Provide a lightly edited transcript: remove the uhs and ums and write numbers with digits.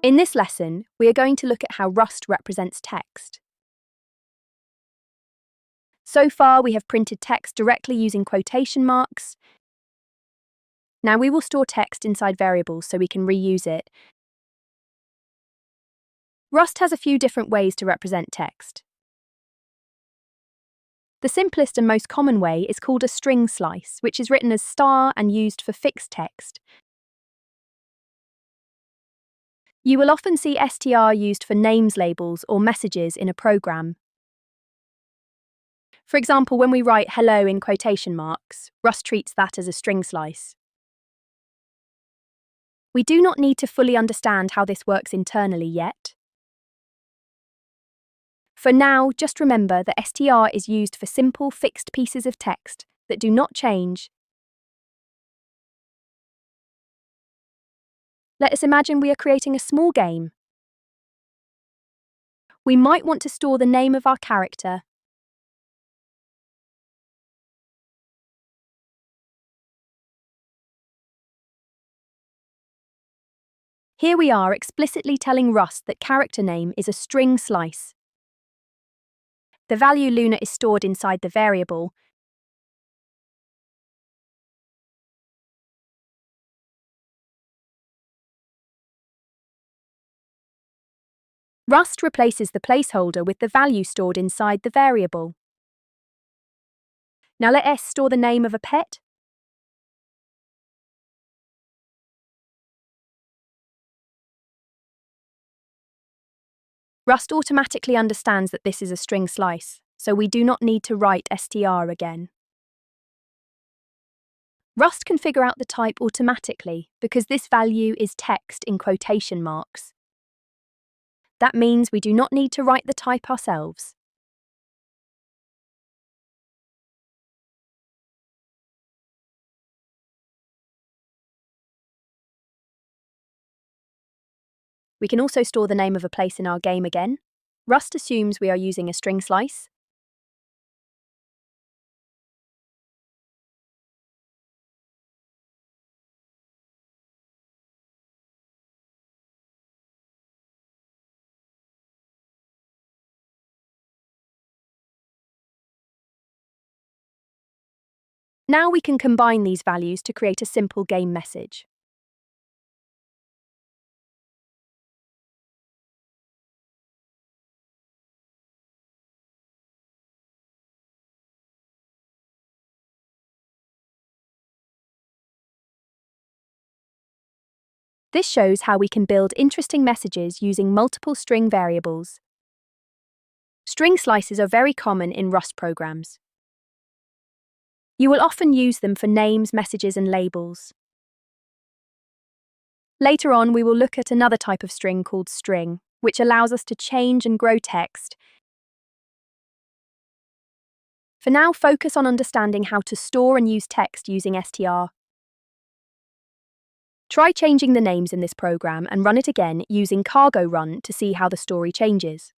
In this lesson, we are going to look at how Rust represents text. So far, we have printed text directly using quotation marks. Now we will store text inside variables so we can reuse it. Rust has a few different ways to represent text. The simplest and most common way is called a string slice, which is written as star and used for fixed text. You will often see str used for names labels or messages in a program. For example, when we write hello in quotation marks, Rust treats that as a string slice. We do not need to fully understand how this works internally yet. For now, just remember that str is used for simple fixed pieces of text that do not change. Let us imagine we are creating a small game. We might want to store the name of our character. Here we are explicitly telling Rust that character name is a string slice. The value Luna is stored inside the variable. Rust replaces the placeholder with the value stored inside the variable. Now let S store the name of a pet. Rust automatically understands that this is a string slice, so we do not need to write str again. Rust can figure out the type automatically because this value is text in quotation marks. That means we do not need to write the type ourselves. We can also store the name of a place in our game again. Rust assumes we are using a string slice. Now we can combine these values to create a simple game message. This shows how we can build interesting messages using multiple string variables. String slices are very common in Rust programs. You will often use them for names, messages, and labels. Later on, we will look at another type of string called string, which allows us to change and grow text. For now, focus on understanding how to store and use text using str. Try changing the names in this program and run it again using cargo run to see how the story changes.